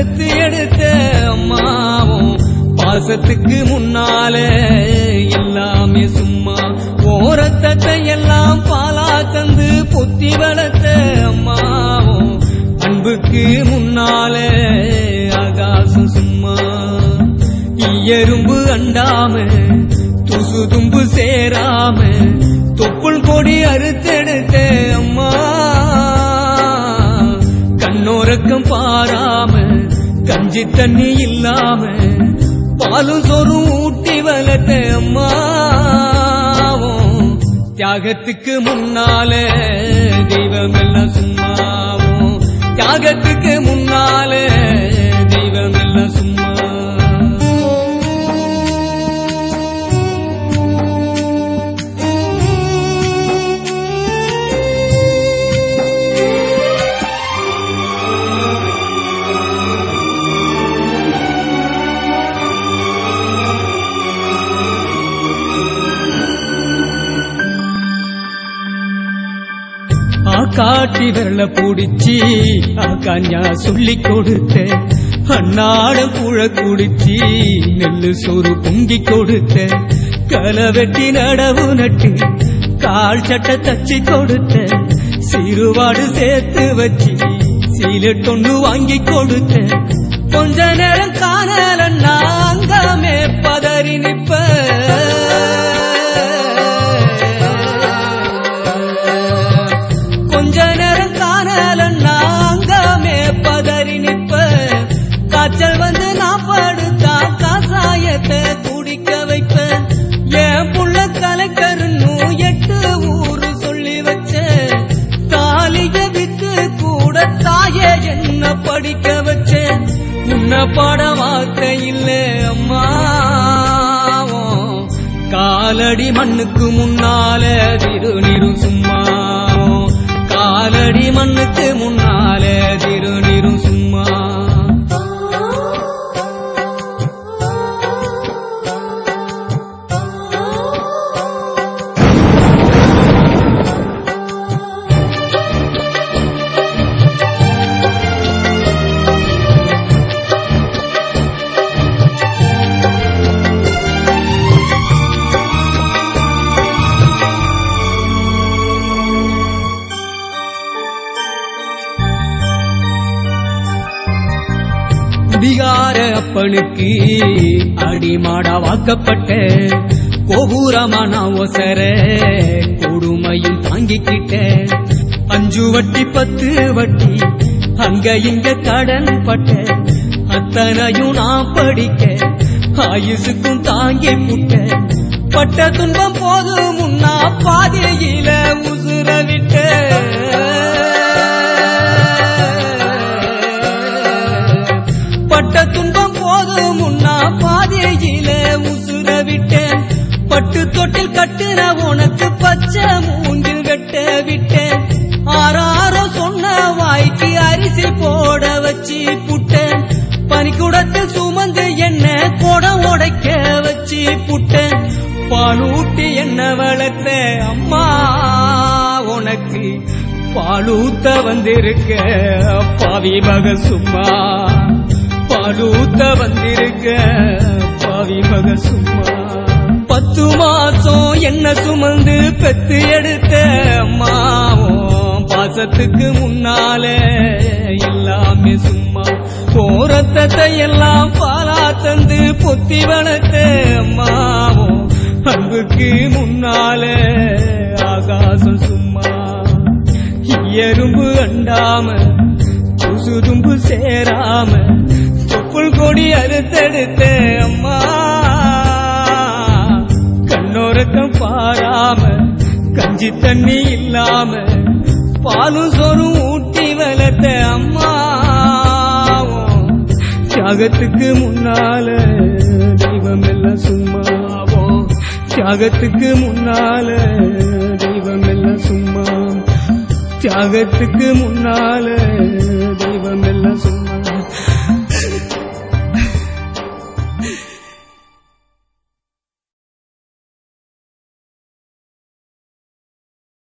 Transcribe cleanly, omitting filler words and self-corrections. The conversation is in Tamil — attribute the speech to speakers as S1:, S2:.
S1: பெத்து எடுத்த அம்மாவும் பாசத்துக்கு முன்னால எல்லாமே சும்மா. ஓரத்தத்தை எல்லாம் பாலா தந்து பொத்தி வளர்த்த அம்மாவும் அன்புக்கு முன்னால ஆகாசம் சும்மா. எறும்பு அண்டாம துசு தும்பு சேராம தொப்புள் கொடி அறுத்தெடுத்த அம்மா. கண்ணோரக்கம் பாராம கஞ்சி தண்ணி இல்லாம பாலும் சோறும் ஊட்டி வளர்த்த அம்மாவும் தியாகத்துக்கு முன்னால தெய்வம் எல்லாம் சும்மாவும். தியாகத்துக்கு முன்னால தெய்வம் எல்லாம் சும்மா. காட்டி வெள்ள புடிச்சி கஞ்சா சொல்லி கொடுத்த அன்னாட புழ குடிச்சி நெல்லு சோறு பொங்கி கொடுத்த களை வெட்டி நடவு நட்டு கால் சட்டை தச்சு கொடுத்த சிறுவாடு சேர்த்து வச்சு சீலட்டொன்னு வாங்கி கொடுத்த கொஞ்ச நேரம் காணலன்னா அங்கமே பதறி நிப்ப. கொஞ்ச நேரம் காணலன்னா அங்கமே பதறி நிப்ப. காய்ச்சல் வந்து நான் படுத்தா காசாயத்தை குடிக்க வைப்ப. என் புள்ள கலெக்டர்னு 8 ஊரு சொல்லி வச்ச. தாலிய வித்து கூட தாயே என்ன படிக்க வச்ச. உன்ன பாட வார்த்தை இல்ல அம்மாவும் காலடி மண்ணுக்கு முன்னால திருநீரும் சும்மா. காலடி மண்ணுக்கு முன்னால திருநீரும் சும்மா. குடிகார அப்பனுக்கு அடிமாடா வாக்கப்பட்ட கோபுரமான ஒசர கொடுமையும் தாங்கிக்கிட்ட. 5 வட்டி 10 வட்டி அங்க இங்க கடன் பட்ட. அத்தனையும் நான் படிக்க ஆயுசுக்கும் தாங்கி புட்ட. பட்ட துன்பம் போது முன்னா பாதையில உசுர விட்ட. பட்ட துன்பம் போது முன்னா பாதையில உசுர விட்டேன். பட்டு தொட்டில் கட்டுன உனக்கு பச்சை மூங்கில் வெட்ட விட்டேன். ஆறாரோ சொன்ன வாய்க்கு அரிசி போட வச்சு புட்டேன். பனிக்குடத்தில் சுமந்து என்ன குடம் உடைக்க வச்சு புட்டேன். பாலூட்டி என்ன வளர்த்த அம்மா உனக்கு பாலூத்த வந்திருக்க பாவி மக சும்மா. பாலூத்த வந்திருக்க பாவி மக சும்மா. 10 மாசம் என்ன சுமந்து பெத்து எடுத்த அம்மாவும் பாசத்துக்கு முன்னால எல்லாமே சும்மா. போரத்தத்தை எல்லாம் பாலா தந்து பொத்தி வளர்த்த அம்மாவும் அன்புக்கு முன்னால ஆகாசம் சும்மா. எறும்பு அண்டாம துசு தும்பு சேராம தொப்புள் கொடி அறுத்தெடுத்த அம்மா. கண்ணோரக்கம் பாராம கஞ்சி தண்ணி இல்லாம பாலும் சோறும் ஊட்டி வளர்த்த அம்மா. தியாகத்துக்கு முன்னால தெய்வம் எல்லாம் சும்மாவும். தியாகத்துக்கு முன்னால தெய்வம் எல்லாம் சும்மா. தியாகத்துக்கு முன்னால